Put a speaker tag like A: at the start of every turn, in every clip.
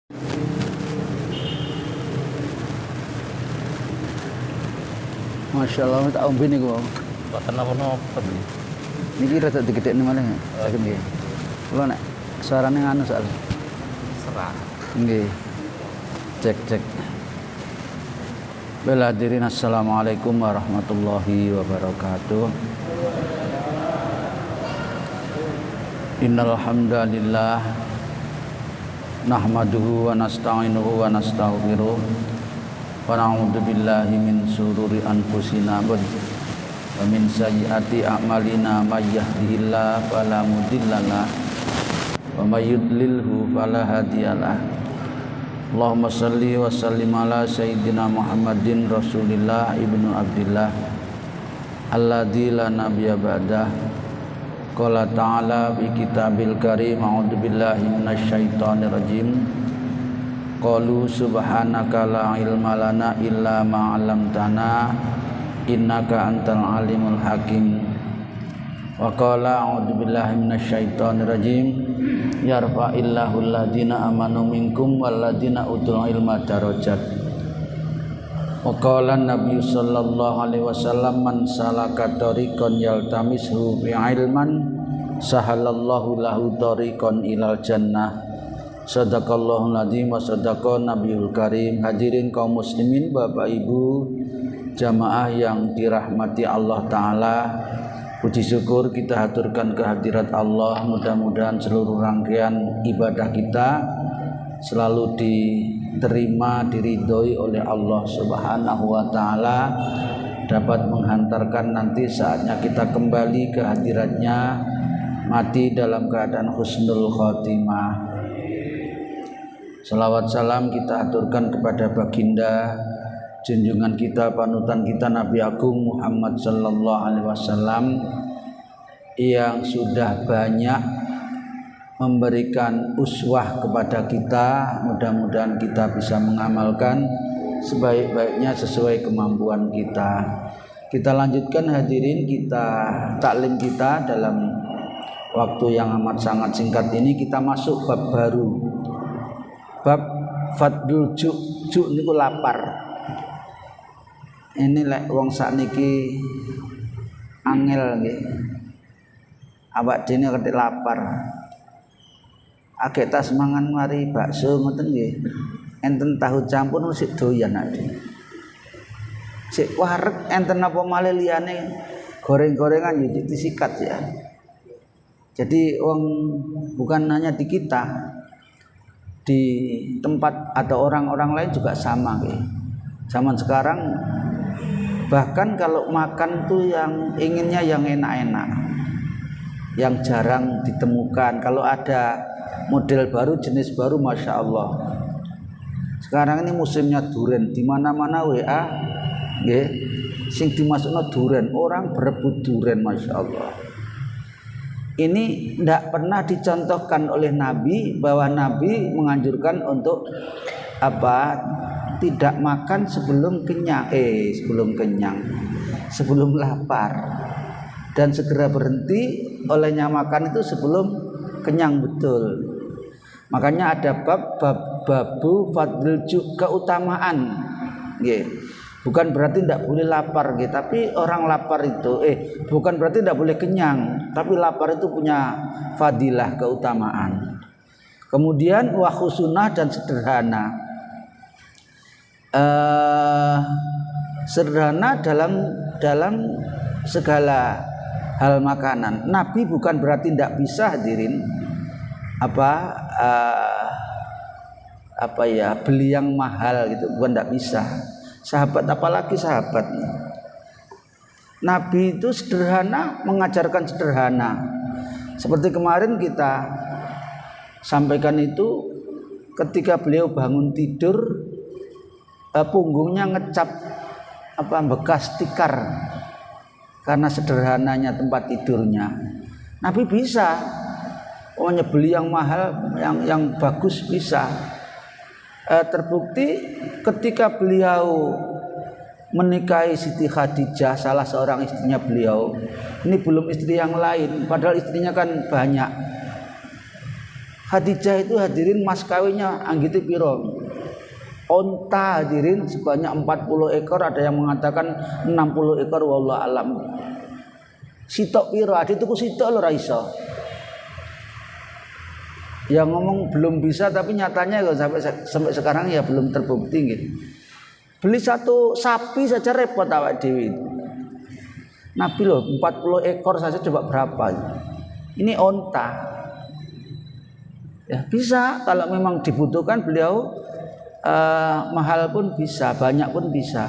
A: Masya Allah, tak ombe nih gua.
B: Kok kenapa beli?
A: Niki rada digedekne malah saged nggih. Kula nek suarane nganu soalnya.
B: Serah.
A: Nggih. Cek. Bel hadirin, assalamualaikum warahmatullahi wabarakatuh. Innal hamdalillah nahmaduhu wa nasta'inuhu wa nastaghfiruh wa na'udzu billahi min shururi anfusina wa min sayyiati a'malina may yahdihillahu fala mudhillalah wa may yudlilhu fala hadiyalah. Allahumma shalli wa sallim ala sayyidina Muhammadin Rasulillah ibnu Abdillah alladzi la nabiyya ba'dah. Qala ta'ala bi kitabil karim, a'udzu billahi minasyaitonir rajim. Qalu subhanaka la ilma lana illa ma 'allamtana innaka antal alimul hakim. Wa qala a'udzu billahi minasyaitonir rajim. Yarfa'illahu alladziina amanu minkum walladziina utul ilma darajat. Wa qala an-nabiy sallallahu alaihi wasallam man salaka tariqan yaltamisu bi ilman sahalallahu lahu tariqan ilal jannah. Sadaqallahul adzim wa sadaqan nabiyul karim. Hadirin kaum muslimin, Bapak Ibu jamaah yang dirahmati Allah taala, puji syukur kita haturkan kehadirat Allah. Mudah-mudahan seluruh rangkaian ibadah kita selalu diterima, diridhoi oleh Allah Subhanahu wa taala, dapat menghantarkan nanti saatnya kita kembali ke hadiratnya, mati dalam keadaan husnul khotimah. Salawat salam kita aturkan kepada baginda junjungan kita, panutan kita, Nabi Agung Muhammad sallallahu alaihi wasallam yang sudah banyak memberikan uswah kepada kita. Mudah-mudahan kita bisa mengamalkan sebaik-baiknya sesuai kemampuan kita. Kita lanjutkan hadirin, kita taklim kita dalam waktu yang amat sangat singkat ini. Kita masuk bab baru, bab fadlul ju' niku lapar. Ini lek wong sakniki angel nggih. Awak dene ketik lapar. Agek tas mangan mari bakso ngoten nggih. Enten tahu campur sik doyan ade. Sik wareg enten apa malih liyane goreng-gorengan yo disikat ya. Jadi wong bukan hanya di kita, di tempat atau orang-orang lain juga sama nggih. Zaman sekarang bahkan kalau makan tuh yang inginnya yang enak-enak, yang jarang ditemukan. Kalau ada model baru, jenis baru, masya Allah. Sekarang ini musimnya duren, di mana-mana WA, nggih, sing dimasukno duren, orang berebut duren, masya Allah. Ini tidak pernah dicontohkan oleh Nabi, bahwa Nabi menganjurkan untuk apa? Tidak makan sebelum kenyang, sebelum lapar, dan segera berhenti olehnya makan itu sebelum kenyang betul. Makanya ada babu fadlul ju', keutamaan, bukan berarti tidak boleh lapar, tapi orang lapar itu bukan berarti tidak boleh kenyang, tapi lapar itu punya fadilah, keutamaan. Kemudian wa khusunah, dan sederhana. Sederhana dalam segala hal makanan. Nabi bukan berarti tidak bisa hadirin beli yang mahal gitu, bukan tidak bisa. Sahabat, apalagi sahabat, Nabi itu sederhana, mengajarkan sederhana. Seperti kemarin kita sampaikan itu, ketika beliau bangun tidur, punggungnya ngecap bekas tikar karena sederhananya tempat tidurnya. Nabi bisa beli yang mahal, yang bagus bisa. Terbukti ketika beliau menikahi Siti Khadijah, salah seorang istrinya beliau. Ini belum istri yang lain, padahal istrinya kan banyak. Khadijah itu hadirin mas kawinnya anggite piro? Onta hadirin sebanyak 40 ekor, ada yang mengatakan 60 ekor wallahu alam. Sitok piro? Ade tuku sitok lho ra iso. Yang ngomong belum bisa tapi nyatanya sampai sekarang ya belum terbukti gitu. Beli satu sapi saja repot awak dewi. Nabi loh 40 ekor saja coba berapa? Ini onta. Ya bisa kalau memang dibutuhkan beliau mahal pun bisa, banyak pun bisa.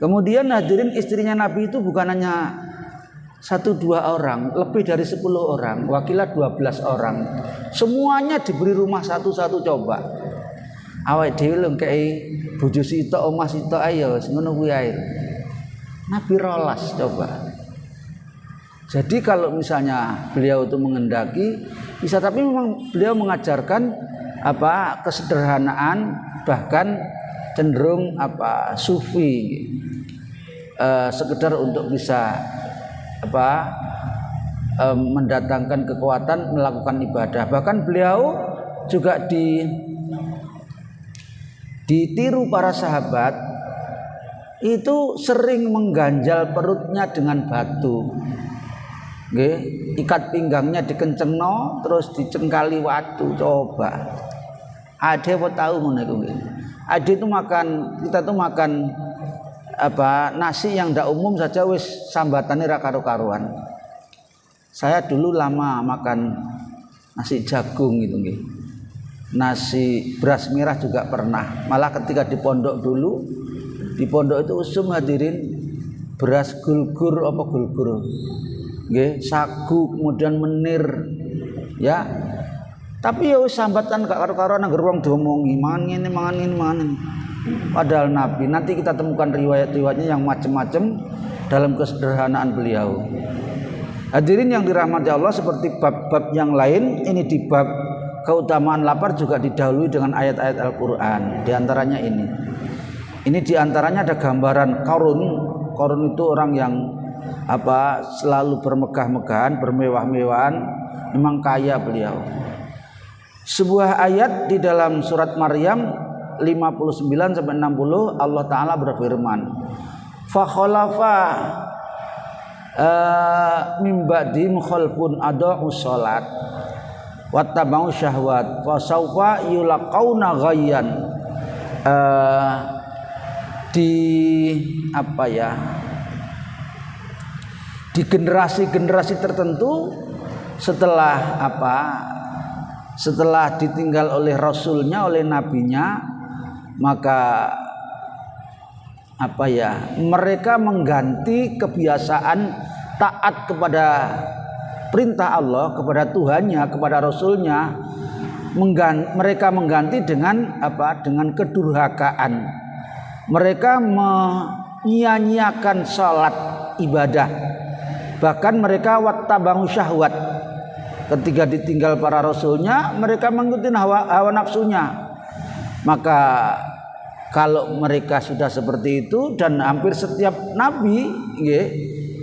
A: Kemudian hadirin istrinya Nabi itu bukan hanya 1-2 orang, lebih dari 10 orang, wakilah 12 orang. Semuanya diberi rumah satu-satu coba. Awake dhewe lho kei bojo sitok, omah sitok ayo ngono kuwi ae. Nabi rolas coba. Jadi kalau misalnya beliau itu mengendaki bisa, tapi memang beliau mengajarkan kesederhanaan, bahkan cenderung sufi, sekedar untuk bisa mendatangkan kekuatan melakukan ibadah. Bahkan beliau juga ditiru para sahabat itu sering mengganjal perutnya dengan batu. Nggih, ikat pinggangnya dikencengno terus dicengkali watu coba. Ade apa tahu ngono iku nggih. Ade itu kita tuh makan nasi yang ndak umum saja wis sambatane ra karo-karuan. Saya dulu lama makan nasi jagung gitu nggih. Nasi beras merah juga pernah. Malah ketika di pondok dulu, di pondok itu usum hadirin beras gulgur nggih, sagu kemudian menir ya. Tapi ya wis sambatan gak karo-karuan anggere wong diomongi mangan ngene. Padahal Nabi, nanti kita temukan riwayat-riwayatnya yang macam-macam dalam kesederhanaan beliau. Hadirin yang dirahmati Allah, seperti bab-bab yang lain, ini di bab keutamaan lapar juga didahului dengan ayat-ayat Al-Qur'an. Di antaranya ini. Ini di antaranya ada gambaran Qarun. Qarun itu orang yang selalu bermegah-megahan, bermewah-mewahan, memang kaya beliau. Sebuah ayat di dalam surat Maryam 59 sampai 60 Allah taala berfirman, "Fa khalafa mim ba'di khalfun adaa'u shalat wattaba'u syahwat fa sawfa yulaqauna ghayyan." Di generasi-generasi tertentu setelah ditinggal oleh rasulnya, oleh nabinya, maka mereka mengganti kebiasaan taat kepada perintah Allah, kepada Tuhannya, kepada rasulnya. Mereka mengganti dengan kedurhakaan. Mereka menyia-nyiakan salat ibadah. Bahkan mereka wattaba'u syahwat. Ketika ditinggal para rasulnya, mereka mengikuti hawa nafsunya. Maka kalau mereka sudah seperti itu, dan hampir setiap nabi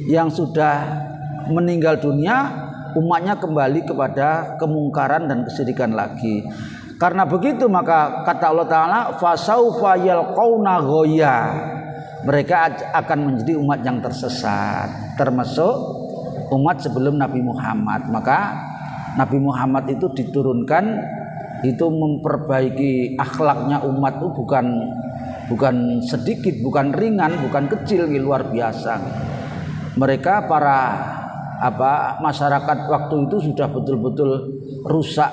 A: yang sudah meninggal dunia, umatnya kembali kepada kemungkaran dan kesyirikan lagi. Karena begitu maka kata Allah Ta'ala, fasaufa yalqauna ghayya, mereka akan menjadi umat yang tersesat, termasuk umat sebelum Nabi Muhammad. Maka Nabi Muhammad itu diturunkan itu memperbaiki akhlaknya umat itu bukan sedikit, bukan ringan, bukan kecil, luar biasa. Mereka para masyarakat waktu itu sudah betul-betul rusak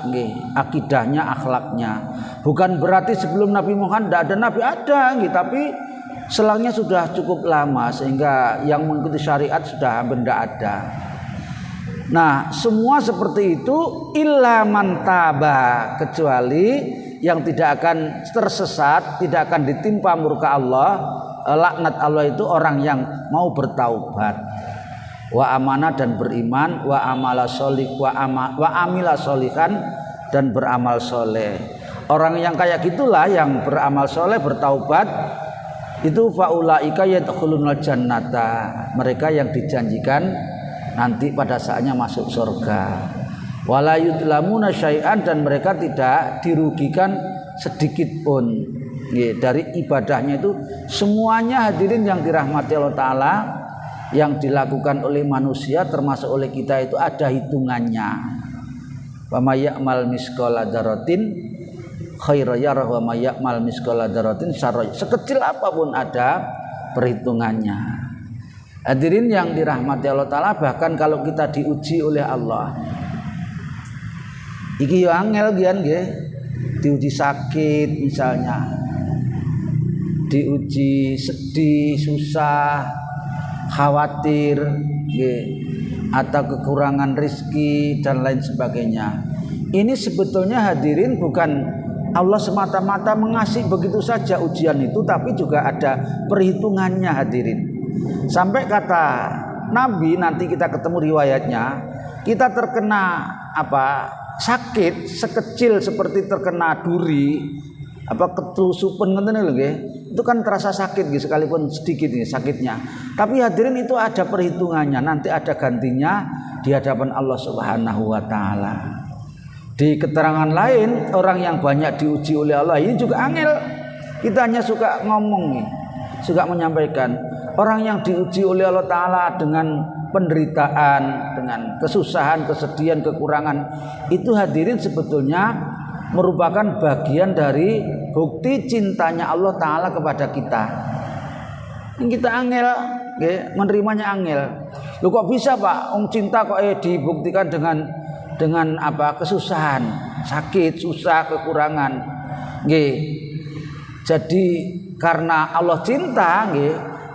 A: akidahnya, akhlaknya. Bukan berarti sebelum Nabi Muhammad tidak ada nabi, ada tapi selangnya sudah cukup lama sehingga yang mengikuti syariat sudah hampir tidak ada. Nah, semua seperti itu illa man taba, kecuali yang tidak akan tersesat, tidak akan ditimpa murka Allah, laknat Allah, itu orang yang mau bertaubat, wa amanah dan beriman, wa amala sholih, wa amila sholihan dan beramal soleh. Orang yang kayak gitulah yang beramal soleh, bertaubat, itu faulaika yadkhulunal jannata, mereka yang dijanjikan nanti pada saatnya masuk surga. wala yudlamuna syai'an, dan mereka tidak dirugikan sedikit pun dari ibadahnya itu. Semuanya hadirin yang dirahmati Allah Ta'ala, yang dilakukan oleh manusia termasuk oleh kita itu ada hitungannya. Wa may ya'mal misqala dzarratin khairan yarah wa may ya'mal misqala dzarratin syarran, sekecil apapun ada perhitungannya. Hadirin yang dirahmati Allah Ta'ala, bahkan kalau kita diuji oleh Allah, iki yo angel gian nggih, diuji sakit misalnya, diuji sedih, susah, khawatir, atau kekurangan rizki dan lain sebagainya. Ini sebetulnya hadirin bukan Allah semata-mata mengasih begitu saja ujian itu, tapi juga ada perhitungannya hadirin. Sampai kata Nabi, nanti kita ketemu riwayatnya, kita terkena sakit sekecil seperti terkena duri, ketelusupan ngeten lho nggih. Itu kan terasa sakit gitu, sekalipun sedikit nih sakitnya. Tapi hadirin itu ada perhitungannya, nanti ada gantinya di hadapan Allah Subhanahu wa Ta'ala. Di keterangan lain, orang yang banyak diuji oleh Allah ini juga angel. Kita hanya suka ngomong nih, suka menyampaikan. Orang yang diuji oleh Allah Ta'ala dengan penderitaan, dengan kesusahan, kesedihan, kekurangan, itu hadirin sebetulnya merupakan bagian dari bukti cintanya Allah Ta'ala kepada kita. Ini kita angel, menerimanya angel. Loh kok bisa Pak? Cinta kok dibuktikan dengan kesusahan, sakit, susah, kekurangan. Jadi karena Allah cinta,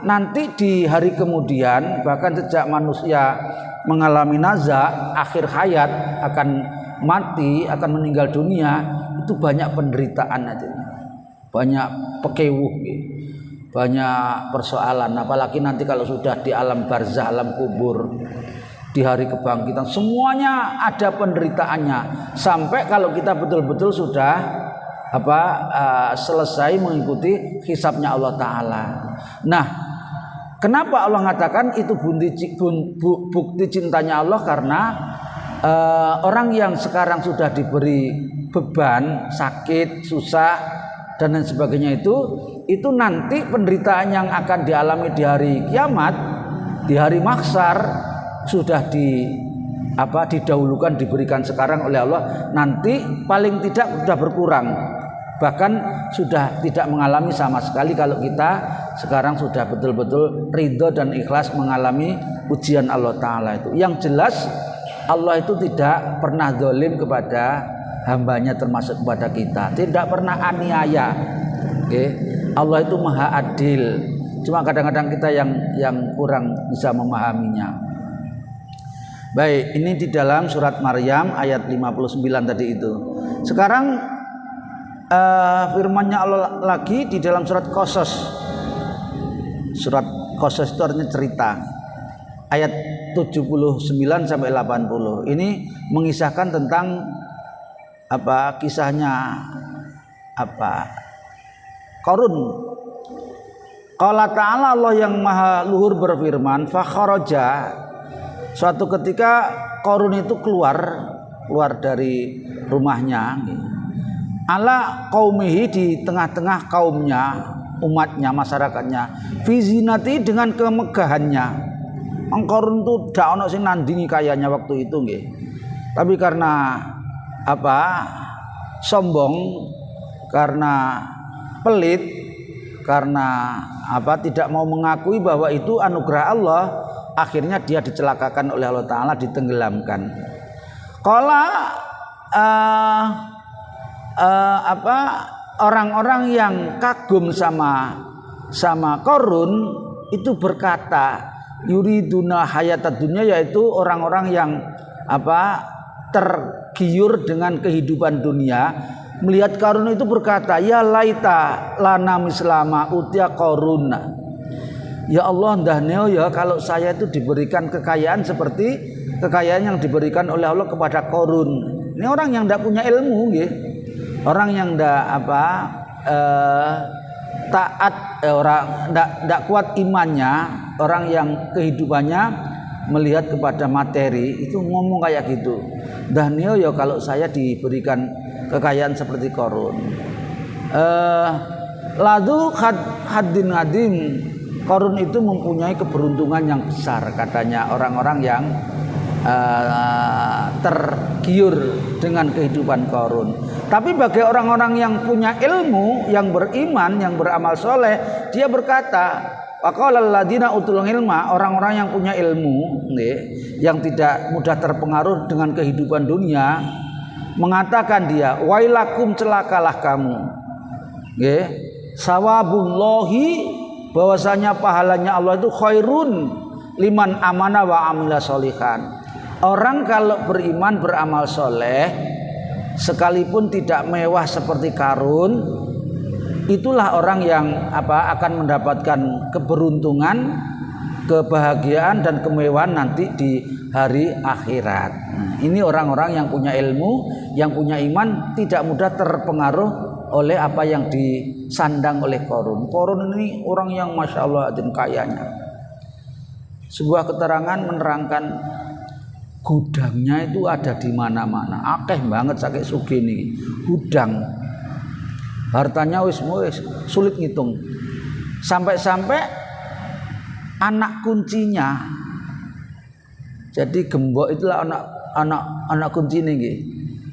A: nanti di hari kemudian, bahkan sejak manusia mengalami naza, akhir hayat akan mati, akan meninggal dunia, itu banyak penderitaan aja, banyak pekewuh, banyak persoalan. Apalagi nanti kalau sudah di alam barzah, alam kubur, di hari kebangkitan, semuanya ada penderitaannya. Sampai kalau kita betul-betul sudah selesai mengikuti hisabnya Allah Ta'ala. Nah, kenapa Allah mengatakan itu bukti cintanya Allah? Karena orang yang sekarang sudah diberi beban, sakit, susah dan lain sebagainya, itu nanti penderitaan yang akan dialami di hari kiamat, di hari mahsyar, sudah didahulukan, diberikan sekarang oleh Allah. Nanti paling tidak sudah berkurang, bahkan sudah tidak mengalami sama sekali kalau kita sekarang sudah betul-betul ridho dan ikhlas mengalami ujian Allah Ta'ala itu. Yang jelas Allah itu tidak pernah zalim kepada hambanya, termasuk kepada kita. Tidak pernah aniaya. Allah itu maha adil. Cuma kadang-kadang kita yang kurang bisa memahaminya. Baik, ini di dalam surat Maryam ayat 59 tadi itu. Sekarang firman-Nya Allah lagi di dalam surat Qasas. Surat Qasas itu artinya cerita. Ayat 79 sampai 80. Ini mengisahkan tentang kisahnya Qarun. Qala ta'ala, Allah yang maha luhur berfirman, fa kharaja, suatu ketika Qarun itu keluar dari rumahnya, ala qaumihi, di tengah-tengah kaumnya, umatnya, masyarakatnya, fi zinati, dengan kemegahannya. Qarun itu dak ono sing nandingi kayanya waktu itu nggih. Tapi karena sombong, karena pelit, karena tidak mau mengakui bahwa itu anugerah Allah, akhirnya dia dicelakakan oleh Allah Ta'ala, ditenggelamkan. Orang-orang yang kagum sama Qarun itu berkata, yuriduna hayatad dunya, yaitu orang-orang yang tergiur dengan kehidupan dunia. Melihat Qarun itu berkata, ya laita lana mislama utia Qarun. Ya Allah, ndahneo ya kalau saya itu diberikan kekayaan seperti kekayaan yang diberikan oleh Allah kepada Qarun. Ini orang yang tidak punya ilmu, orang yang taat, orang tidak kuat imannya, orang yang kehidupannya melihat kepada materi, itu ngomong kayak gitu. Dhanio ya kalau saya diberikan kekayaan seperti Qarun. Ladu haddin adim, Qarun itu mempunyai keberuntungan yang besar katanya orang-orang yang tergiur dengan kehidupan Qarun. Tapi bagi orang-orang yang punya ilmu, yang beriman, yang beramal soleh, dia berkata, waqala alladziina utul ilma, orang-orang yang punya ilmu, yang tidak mudah terpengaruh dengan kehidupan dunia, mengatakan dia, wailakum, celakalah kamu. Sawabullahi, bahwasanya pahalanya Allah itu khairun liman amana wa amila sholihan. Orang kalau beriman beramal soleh, sekalipun tidak mewah seperti Qarun, itulah orang yang akan mendapatkan keberuntungan, kebahagiaan dan kemewahan nanti di hari akhirat. Ini orang-orang yang punya ilmu, yang punya iman, tidak mudah terpengaruh oleh apa yang disandang oleh Qarun. Qarun ini orang yang masya Allah dan kayanya. Sebuah keterangan menerangkan gudangnya itu ada di mana-mana, akeh banget sakit sugih gudang, hartanya wis sulit ngitung, sampai anak kuncinya, jadi gembok itulah anak kunci nggih.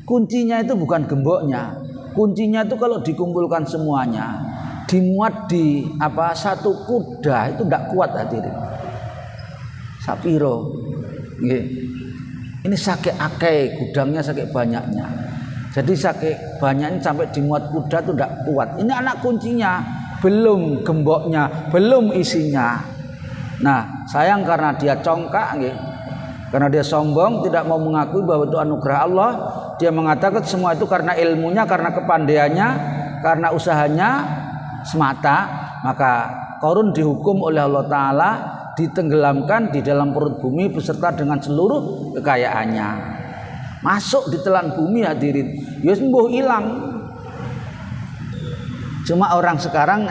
A: Kuncinya itu bukan gemboknya, kuncinya itu kalau dikumpulkan semuanya dimuat di satu kuda itu tidak kuat hadirin. Sapiro nggih. Ini sakit akeh, gudangnya sakit banyaknya. Jadi sakit banyaknya sampai dimuat kuda itu tidak kuat. Ini anak kuncinya, belum gemboknya, belum isinya. Nah, sayang karena dia congkak, karena dia sombong, tidak mau mengakui bahwa itu anugerah Allah. Dia mengatakan semua itu karena ilmunya, karena kepandaiannya, karena usahanya semata. Maka Qarun dihukum oleh Allah Ta'ala, ditenggelamkan di dalam perut bumi beserta dengan seluruh kekayaannya, masuk di telan bumi hadirin, ya sembuh hilang. Cuma orang sekarang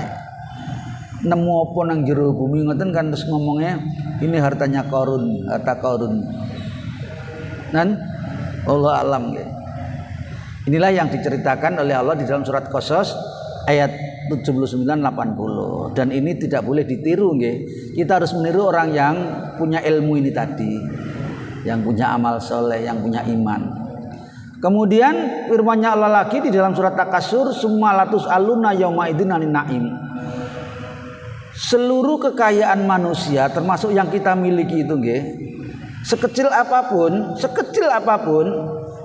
A: nemu apa nang jero bumi ngoten kan, terus ngomongnya ini hartanya Qarun, harta Qarun. Dan Allah alam ya. Inilah yang diceritakan oleh Allah di dalam surat Qasas ayat 79-80, dan ini tidak boleh ditiru nggih. Kita harus meniru orang yang punya ilmu ini tadi, yang punya amal soleh, yang punya iman. Kemudian firman-Nya Allah lagi di dalam surat Takasur, summalatus aluna yauma idzin anin naim. Seluruh kekayaan manusia termasuk yang kita miliki itu nggih, sekecil apapun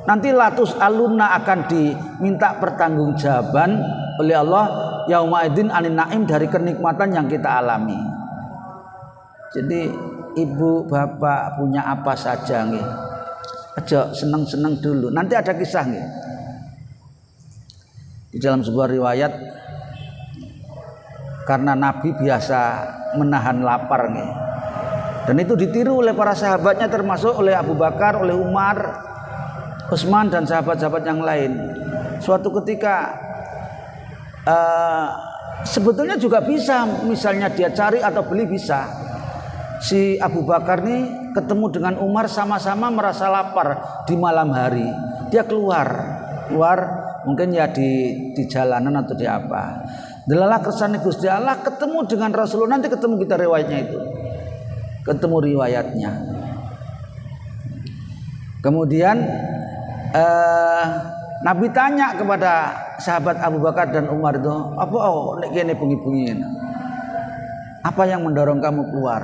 A: nanti latus aluna akan diminta pertanggungjawaban oleh Allah yauma idzin anin naim, dari kenikmatan yang kita alami. Jadi ibu bapak punya apa saja nggih, aja seneng-seneng dulu, nanti ada kisah nggih. Di dalam sebuah riwayat, karena Nabi biasa menahan lapar nggih, dan itu ditiru oleh para sahabatnya, termasuk oleh Abu Bakar, oleh Umar, Utsman dan sahabat-sahabat yang lain. Suatu ketika sebetulnya juga bisa, misalnya dia cari atau beli bisa. Si Abu Bakar nih ketemu dengan Umar, sama-sama merasa lapar di malam hari. Dia keluar mungkin ya di jalanan atau di apa. Delalah kersane Gusti Allah, ketemu dengan Rasulullah, nanti ketemu kita riwayatnya itu. Ketemu riwayatnya. Kemudian Nabi tanya kepada sahabat Abu Bakar dan Umar itu, apa nek kene bengi-bengi, apa yang mendorong kamu keluar?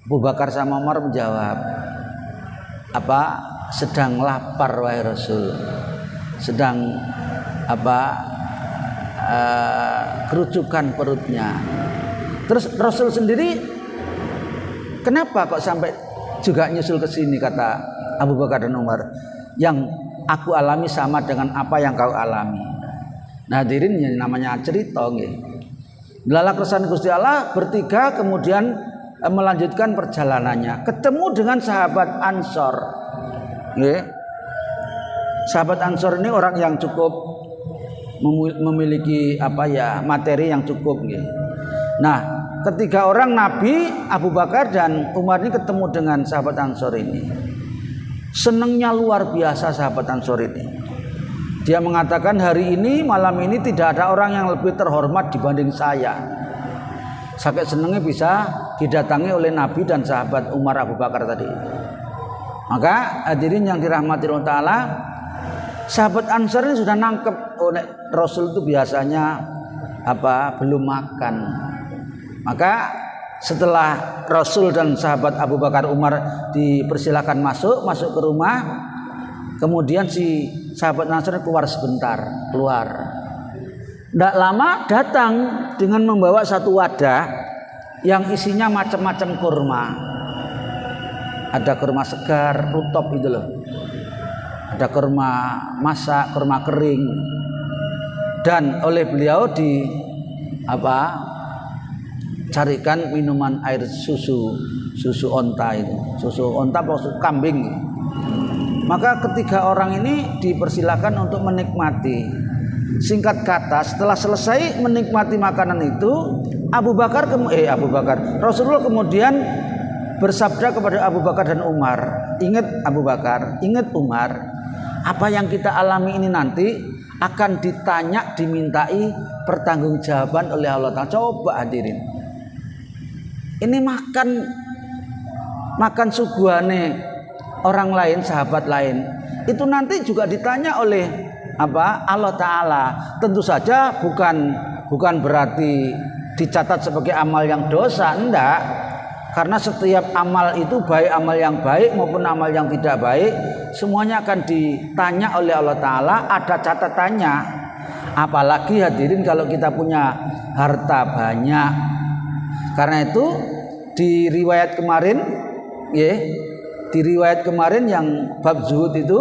A: Abu Bakar sama Umar menjawab, sedang lapar wahai Rasul, sedang kerucukan perutnya. Terus Rasul sendiri, kenapa kok sampai juga nyusul ke sini, kata Abu Bakar dan Umar, yang aku alami sama dengan apa yang kau alami. Nah hadirin, yang namanya cerita nggih. Lala kersane Gusti Allah bertiga kemudian melanjutkan perjalanannya, ketemu dengan sahabat Ansor. Nggih. Sahabat Ansor ini orang yang cukup memiliki materi yang cukup nggih. Nah, ketiga orang Nabi, Abu Bakar dan Umar ini ketemu dengan sahabat Ansor ini. Senangnya luar biasa sahabat Ansor ini. Dia mengatakan hari ini malam ini tidak ada orang yang lebih terhormat dibanding saya. Sakit senangnya bisa didatangi oleh Nabi dan sahabat Umar Abu Bakar tadi. Maka hadirin yang dirahmati Allah Ta'ala, sahabat Ansor ini sudah nangkep Rasul itu biasanya belum makan. Maka setelah Rasul dan sahabat Abu Bakar Umar dipersilakan masuk ke rumah, kemudian si sahabat Ansor keluar sebentar, tidak lama datang dengan membawa satu wadah yang isinya macam-macam kurma. Ada kurma segar, rutop itu loh. Ada kurma masak, kurma kering. Dan oleh beliau carikan minuman air susu onta itu. Susu onta atau susu kambing. Maka ketiga orang ini dipersilakan untuk menikmati. Singkat kata, setelah selesai menikmati makanan itu, Rasulullah kemudian bersabda kepada Abu Bakar dan Umar, ingat Abu Bakar, ingat Umar, apa yang kita alami ini nanti akan dimintai pertanggungjawaban oleh Allah Ta'ala. Coba hadirin, ini makan suguhane orang lain, sahabat lain, itu nanti juga ditanya oleh Allah Ta'ala. Tentu saja bukan berarti dicatat sebagai amal yang dosa, enggak. Karena setiap amal itu, baik amal yang baik maupun amal yang tidak baik, semuanya akan ditanya oleh Allah Ta'ala, ada catatannya. Apalagi hadirin kalau kita punya harta banyak. Karena itu di riwayat kemarin yang bab zuhud itu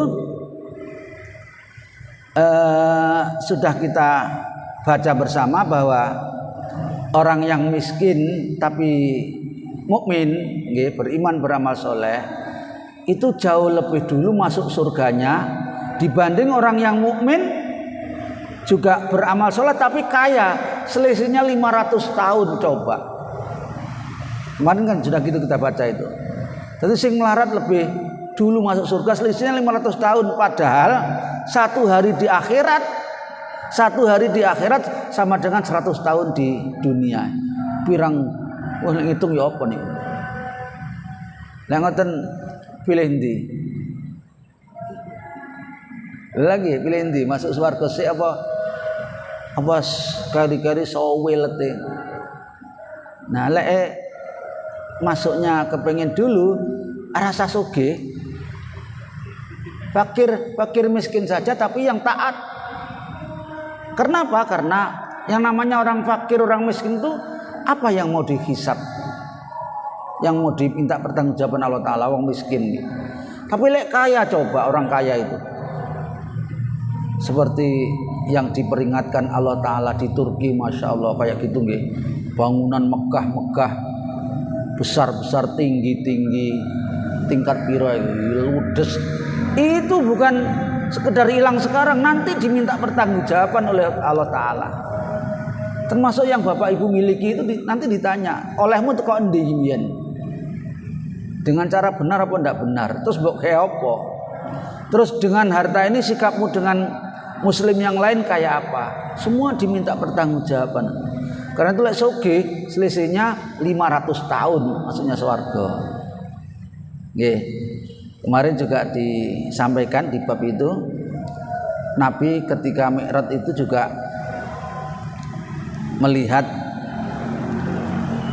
A: sudah kita baca bersama bahwa orang yang miskin tapi mukmin, beriman, beramal soleh, itu jauh lebih dulu masuk surganya dibanding orang yang mukmin juga beramal soleh tapi kaya, selisihnya 500 tahun. Coba kemarin kan sudah gitu kita baca itu. Jadi sing melarat lebih dulu masuk surga, selisihnya 500 tahun. Padahal satu hari di akhirat sama dengan 100 tahun di dunia. Pirang ngitung ya apa nih? Lah ngoten pilih ndi? Lagi pilih ndi? Masuk swarga sik apa kari-kari sowe lete. Nah, lek masuknya kepengen dulu rasa sugih. Fakir miskin saja tapi yang taat. Kenapa? Karena yang namanya orang fakir, orang miskin itu apa yang mau dihisab, yang mau diminta pertanggungjawaban Allah Ta'ala, wong miskin. Tapi lek kaya, coba orang kaya itu seperti yang diperingatkan Allah Ta'ala di Turki, Masya Allah, kayak gitu nggih. Bangunan megah besar tinggi tingkat piro ludes. Itu bukan sekedar hilang sekarang, nanti diminta pertanggungjawaban oleh Allah Ta'ala. Termasuk yang bapak ibu miliki itu nanti ditanya, olehmu teko endi yen? Dengan cara benar apa tidak benar? Terus mbok kayak apa? Terus dengan harta ini sikapmu dengan muslim yang lain kayak apa? Semua diminta pertanggungjawaban. Karena itu lek sugih selisihnya 500 tahun maksudnya swarga. Nggih. Kemarin juga disampaikan di bab itu, Nabi ketika Mi'raj itu juga melihat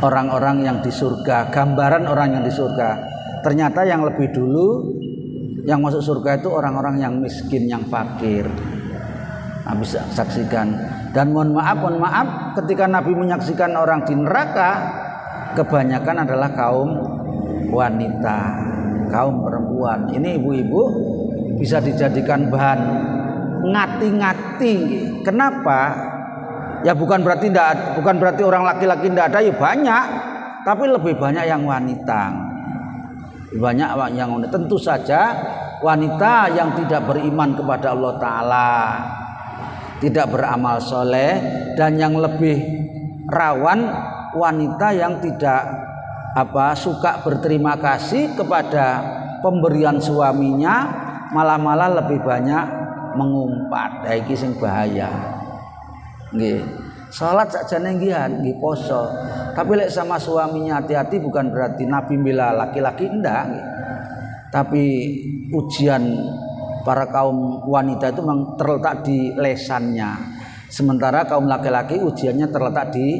A: orang-orang yang di surga, gambaran orang yang di surga. Ternyata yang lebih dulu yang masuk surga itu orang-orang yang miskin, yang fakir. Nabi saksikan. Dan mohon maaf ketika Nabi menyaksikan orang di neraka, kebanyakan adalah kaum wanita, kaum perempuan. Ini ibu-ibu bisa dijadikan bahan ngati-ngati. Kenapa? Ya bukan berarti orang laki-laki tidak ada, ya banyak, tapi lebih banyak yang wanita. Banyak yang wanita. Tentu saja wanita yang tidak beriman kepada Allah Ta'ala, tidak beramal soleh, dan yang lebih rawan wanita yang tidak suka berterima kasih kepada pemberian suaminya malah lebih banyak mengumpat. Iki sing bahaya. Nggih. Salat sakjane nggih poso. Tapi lek sama suaminya hati-hati bukan berarti Nabi bela laki-laki enggak. Tapi ujian para kaum wanita itu memang terletak di lesannya. Sementara kaum laki-laki ujiannya terletak di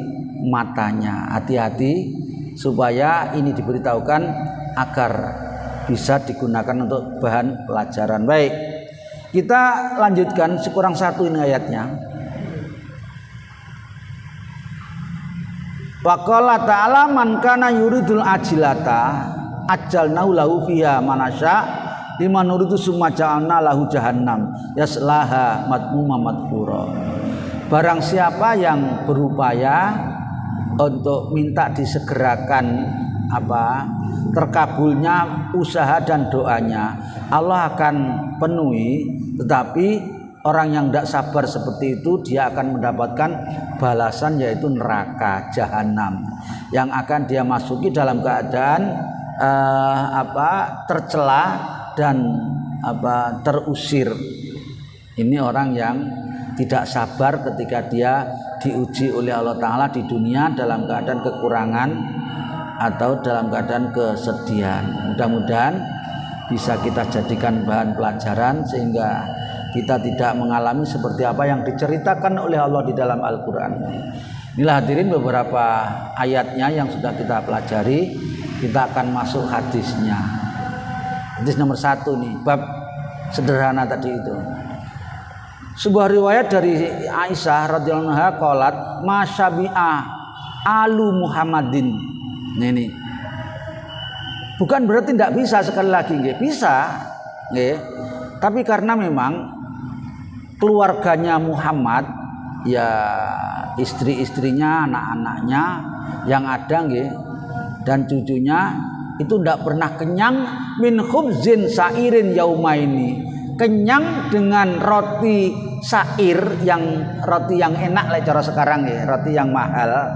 A: matanya. Hati-hati supaya ini diberitahukan agar bisa digunakan untuk bahan pelajaran. Baik, kita lanjutkan sekurang satu ini ayatnya. Wa qala ta'ala man kana yuridul ajilata ajalnahu lahu fiha manasya liman nuridu summa ja'alna lahu jahannam yaslaha madmuma madhura. Barang siapa yang berupaya untuk minta disegerakan terkabulnya usaha dan doanya, Allah akan penuhi. Tetapi orang yang tidak sabar seperti itu, dia akan mendapatkan balasan, yaitu neraka jahanam yang akan dia masuki dalam keadaan tercela dan terusir. Ini orang yang tidak sabar ketika dia diuji oleh Allah Ta'ala di dunia dalam keadaan kekurangan atau dalam keadaan kesedihan. Mudah-mudahan bisa kita jadikan bahan pelajaran sehingga kita tidak mengalami seperti apa yang diceritakan oleh Allah di dalam Al-Quran. Inilah hadirin beberapa ayatnya yang sudah kita pelajari. Kita akan masuk hadisnya. Hadis nomor 1 nih, bab sederhana tadi itu. Sebuah riwayat dari Aisyah radhiyallahu anha qalat masyabi'a alu Muhammadin. Ini bukan berarti tidak bisa, sekali lagi nggih bisa nggih. Tapi karena memang keluarganya Muhammad, ya istri-istrinya, anak-anaknya yang ada nggih dan cucunya itu tidak pernah kenyang min khubzin sairin yaumaini, kenyang dengan roti sair, roti yang enak lah cara sekarang ya, roti yang mahal.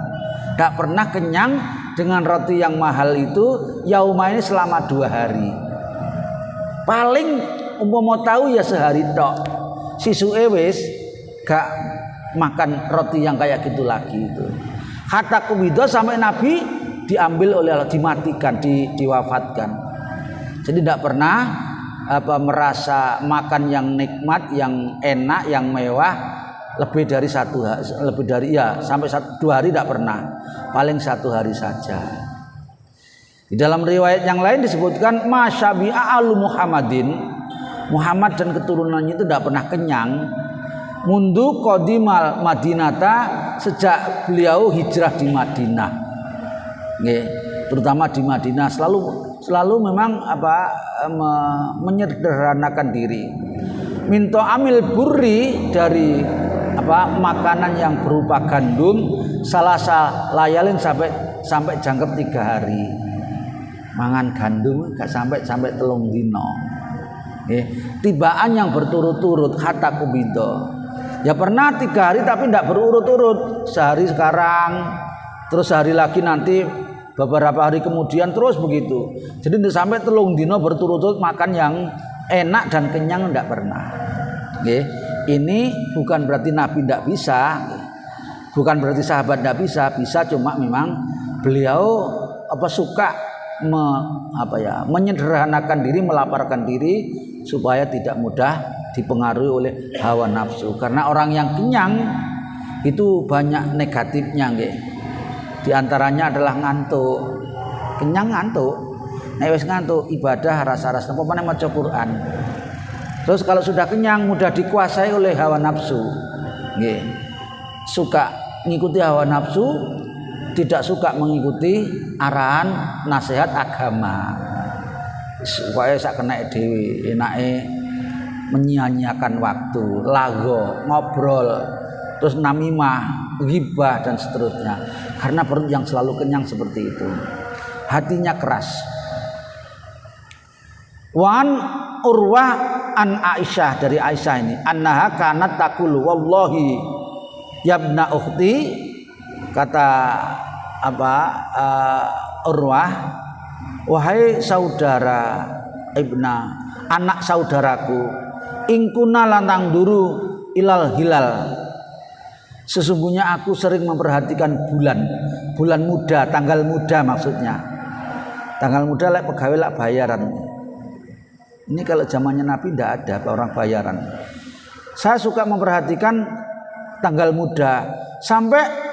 A: Tidak pernah kenyang dengan roti yang mahal itu yaumaini selama 2 hari. Paling umpama tahu ya sehari tok. Sisuke wis gak makan roti yang kayak gitu lagi itu. Hatta kubido sampai Nabi diambil oleh Allah, dimatikan, diwafatkan. Jadi tidak pernah merasa makan yang nikmat, yang enak, yang mewah lebih dari sampai 2 hari tidak pernah. Paling 1 hari saja. Di dalam riwayat yang lain disebutkan masyabi'a alu Muhammadin, Muhammad dan keturunannya itu tidak pernah kenyang mundu qadimal Madinata, sejak beliau hijrah di Madinah. Nggih, terutama di Madinah selalu memang menyederhanakan diri. Minto amil burri, dari makanan yang berupa gandum, salasa layalin sampai jangkep 3 hari. Mangan gandum gak sampai 3 dino. Tibaan yang berturut-turut hatta kubido. Ya pernah 3 hari tapi tidak berurut-urut. Sehari sekarang, terus sehari lagi nanti, beberapa hari kemudian, terus begitu. Jadi sampai 3 dino berturut-turut makan yang enak dan kenyang tidak pernah. Ini bukan berarti Nabi tidak bisa, bukan berarti sahabat tidak bisa, cuma memang beliau suka menyederhanakan diri, melaparkan diri supaya tidak mudah dipengaruhi oleh hawa nafsu. Karena orang yang kenyang itu banyak negatifnya nggih. Di antaranya adalah ngantuk. Kenyang ngantuk. Nek wis ngantuk ibadah rasa-rasa apa meneh maca Quran. Terus kalau sudah kenyang mudah dikuasai oleh hawa nafsu. Nggih. Suka ngikuti hawa nafsu, tidak suka mengikuti arahan nasihat agama. Supaya sak kena dhewe, enake menyia-nyiakan waktu, lago, ngobrol, terus namimah, ghibah dan seterusnya. Karena perut yang selalu kenyang seperti itu. Hatinya keras. Wan Urwah an Aisyah, dari Aisyah ini, annaha kanat taqulu wallahi yabna ukhti, kata Urwah, wahai saudara ibna, anak saudaraku, ingkuna lantang duru ilal hilal. Sesungguhnya aku sering memperhatikan bulan muda, tanggal muda maksudnya. Tanggal muda lek pegawai lek bayaran. Ini kalau zamannya Nabi tidak ada orang bayaran. Saya suka memperhatikan tanggal muda sampai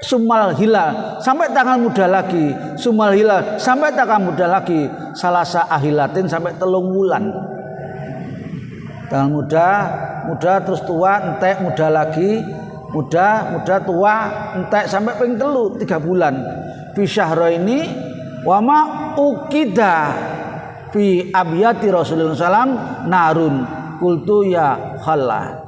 A: sumal hilal, sampai tanggal muda lagi, sumal hilal, sampai tanggal muda lagi, salasa ahilatin sampai 3 wulan. Tanggal muda terus tua, entek muda lagi, muda tua, entek sampai ping 3 bulan. Fi syahraini wa ma ukida fi abiyati Rasulullah sallam narun qultu ya khalla.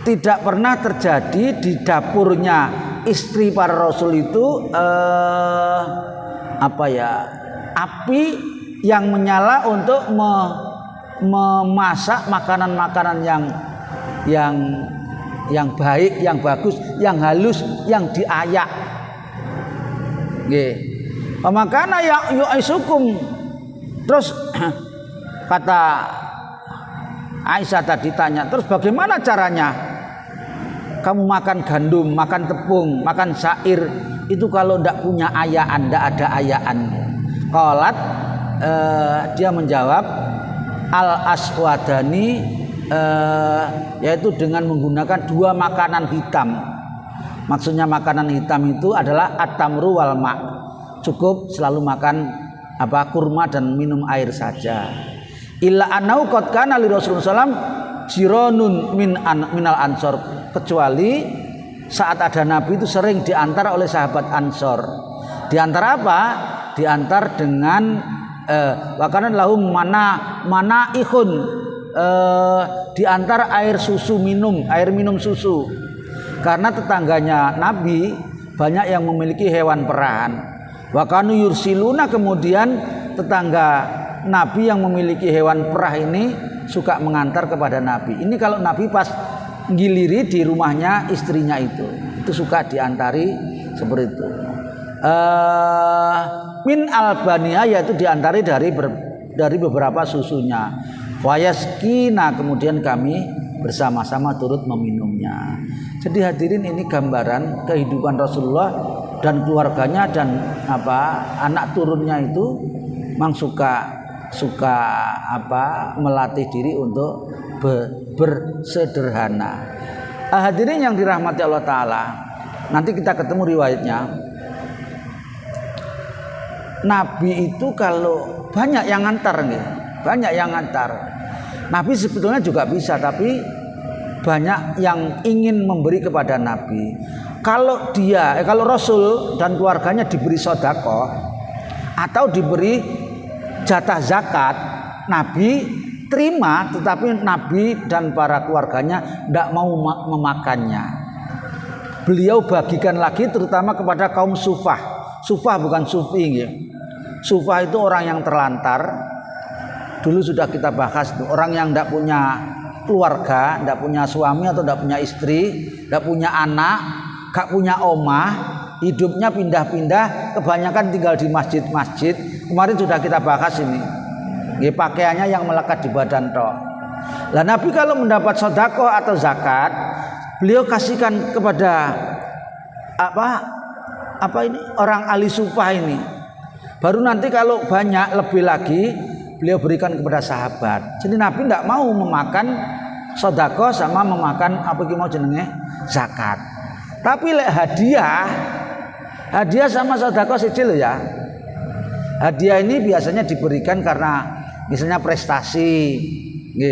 A: Tidak pernah terjadi di dapurnya istri para rasul itu api yang menyala untuk memasak makanan-makanan yang baik, yang bagus, yang halus, yang diayak. Nggih. Pamakana ya yu'isukum. Terus kata Aisyah tadi tanya, terus bagaimana caranya kamu makan gandum, makan tepung, makan syair itu kalau ndak punya ayaan, ndak ada ayaan? Qalat, dia menjawab al aswadani, yaitu dengan menggunakan 2 makanan hitam. Maksudnya makanan hitam itu adalah at-tamru wal ma'. Cukup selalu makan kurma dan minum air saja. Illa annau qad kana li Rasulullah sallam jironun minal ansor, kecuali saat ada Nabi itu sering diantar oleh sahabat Ansor. Diantar apa? Diantar dengan wakanan lahum mana ikhun, diantar air susu minum, air minum susu. Karena tetangganya Nabi banyak yang memiliki hewan perahan. Wakanu yursiluna, kemudian tetangga Nabi yang memiliki hewan perah ini suka mengantar kepada Nabi. Ini kalau Nabi pas giliri di rumahnya istrinya itu suka diantari seperti itu. Min albania, yaitu diantari dari beberapa susunya. Wayaskina, kemudian kami bersama-sama turut meminumnya. Jadi hadirin, ini gambaran kehidupan Rasulullah dan keluarganya dan anak turunnya itu memang suka melatih diri untuk bersederhana. Hadirin yang dirahmati Allah Ta'ala, nanti kita ketemu riwayatnya. Nabi itu kalau banyak yang ngantar, banyak yang ngantar. Nabi sebetulnya juga bisa, tapi banyak yang ingin memberi kepada Nabi. Kalau Rasul dan keluarganya diberi sedekah atau diberi jatah zakat, Nabi terima, tetapi Nabi dan para keluarganya tidak mau memakannya. Beliau bagikan lagi terutama kepada kaum sufah. Sufah bukan sufi, sufah itu orang yang terlantar. Dulu sudah kita bahas, orang yang tidak punya keluarga, tidak punya suami atau tidak punya istri, tidak punya anak, gak punya omah, hidupnya pindah-pindah, kebanyakan tinggal di masjid-masjid. Kemarin sudah kita bahas ini. Pakaiannya yang melekat di badan toh. Lah Nabi kalau mendapat sedekah atau zakat, beliau kasihkan kepada orang ahli sufah ini. Baru nanti kalau banyak lebih lagi beliau berikan kepada sahabat. Jadi Nabi tidak mau memakan sedekah sama memakan zakat. Tapi hadiah sama sedekah sicil ya. Hadiah ini biasanya diberikan karena misalnya prestasi,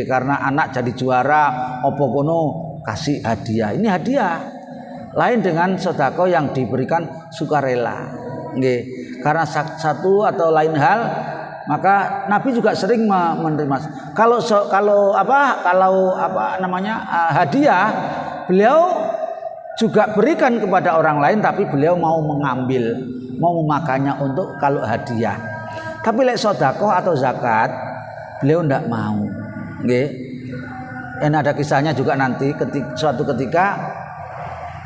A: karena anak jadi juara, opo kono kasih hadiah. Ini hadiah. Lain dengan sedekah yang diberikan sukarela. Karena satu atau lain hal, maka Nabi juga sering menerima. Kalau hadiah, beliau juga berikan kepada orang lain, tapi beliau mau mengambil, mau memakannya untuk kalau hadiah. Tapi sedekah atau zakat, beliau tidak mau. Dan ada kisahnya juga nanti, suatu ketika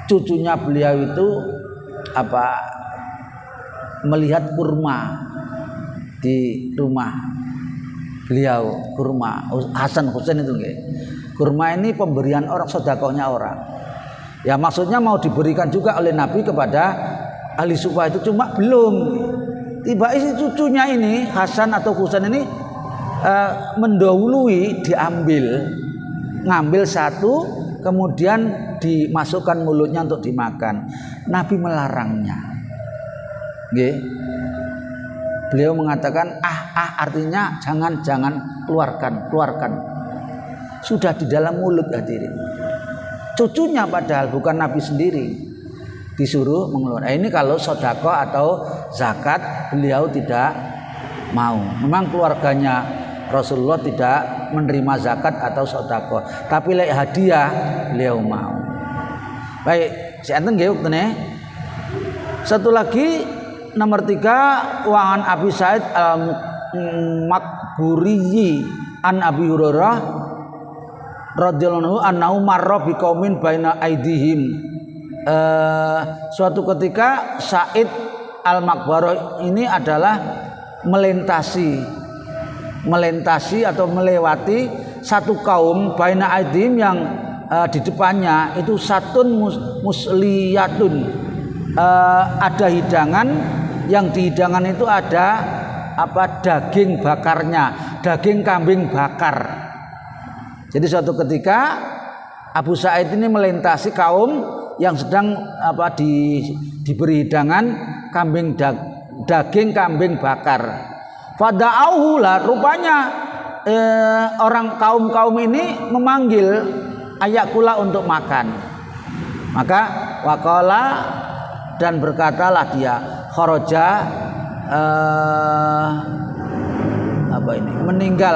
A: cucunya beliau itu melihat kurma di rumah beliau kurma Hasan Husain itu nggih. Kurma ini pemberian orang, sedekahnya orang. Ya maksudnya mau diberikan juga oleh Nabi kepada ahli sufa itu, cuma belum. Tiba isi cucunya ini Hasan atau Husain ini mendahului ngambil satu kemudian dimasukkan mulutnya untuk dimakan. Nabi melarangnya. Nggih. Beliau mengatakan artinya jangan keluarkan. Sudah di dalam mulut hadirin. Cucunya padahal bukan Nabi sendiri disuruh mengeluarkan. Ini kalau sedekah atau zakat beliau tidak mau. Memang keluarganya Rasulullah tidak menerima zakat atau sedekah, tapi lek hadiah beliau mau. Baik, seenten nggih uktene. Satu lagi nomor 3, wa an Abi Sa'id al-Maqburi an Abi Hurairah radhiyallahu anhu marra biqaumin baina aidihim. Suatu ketika Sa'id al-Maqburi ini adalah melintasi atau melewati satu kaum baina aidihim yang di depannya itu satun musliyatun, ada hidangan. Yang di hidangan itu ada daging bakarnya, daging kambing bakar. Jadi suatu ketika Abu Sa'id ini melintasi kaum yang sedang diberi hidangan daging kambing bakar. Fada'auhu lah, rupanya orang kaum ini memanggil ayakula untuk makan. Maka waqala, dan berkatalah dia, kharaja meninggal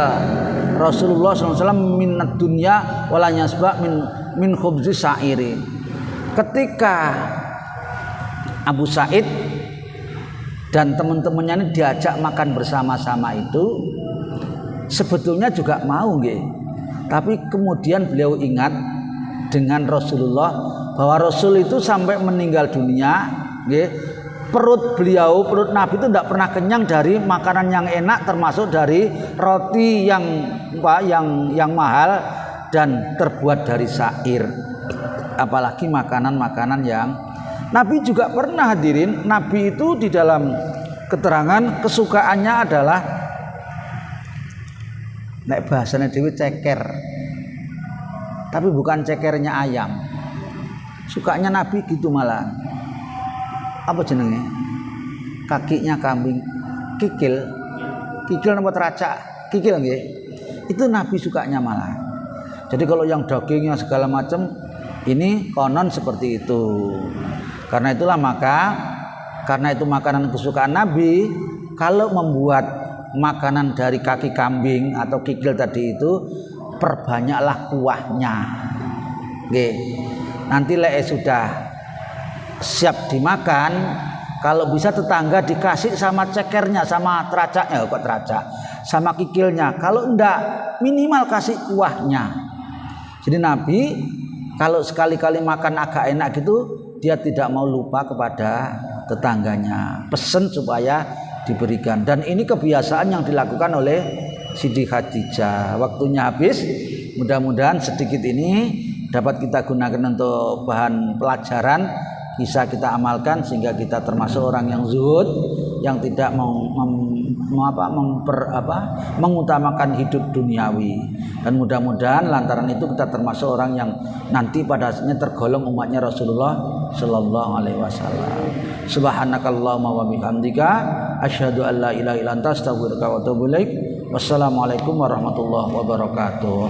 A: Rasulullah SAW minat dunya wala yasba min khubzi sa'iri. Ketika Abu Sa'id dan teman-temannya ini diajak makan bersama-sama itu sebetulnya juga mau nggih. Tapi kemudian beliau ingat dengan Rasulullah bahwa Rasul itu sampai meninggal dunia nggih, perut Nabi itu tidak pernah kenyang dari makanan yang enak, termasuk dari roti yang mahal dan terbuat dari syair, apalagi makanan-makanan yang Nabi juga pernah hadirin. Nabi itu di dalam keterangan kesukaannya adalah nek bahasane dhewe ceker, tapi bukan cekernya ayam. Sukanya Nabi gitu malah. Apa jenenge? Kakinya kambing, kikil napa teracak? Kikil nggih. Itu Nabi sukanya malah. Jadi kalau yang dagingnya segala macam ini konon seperti itu. Karena itu makanan kesukaan Nabi. Kalau membuat makanan dari kaki kambing atau kikil tadi itu, perbanyaklah kuahnya. Nggih. Nanti lek sudah siap dimakan, kalau bisa tetangga dikasih sama cekernya, sama teracaknya, kok teracak, sama kikilnya. Kalau enggak, minimal kasih kuahnya. Jadi Nabi kalau sekali-kali makan agak enak gitu, dia tidak mau lupa kepada tetangganya, pesen supaya diberikan. Dan ini kebiasaan yang dilakukan oleh Siti Khadijah. Waktunya habis, mudah-mudahan sedikit ini dapat kita gunakan untuk bahan pelajaran, bisa kita amalkan sehingga kita termasuk orang yang zuhud, yang tidak mengutamakan hidup duniawi. Dan mudah-mudahan lantaran itu kita termasuk orang yang nanti pada akhirnya tergolong umatnya Rasulullah sallallahu alaihi wasallam. Subhanakallahumma wa bihamdika asyhadu an la ilaha illa anta astaghfiruka wa atubu ilaik. Wassalamualaikum warahmatullahi wabarakatuh.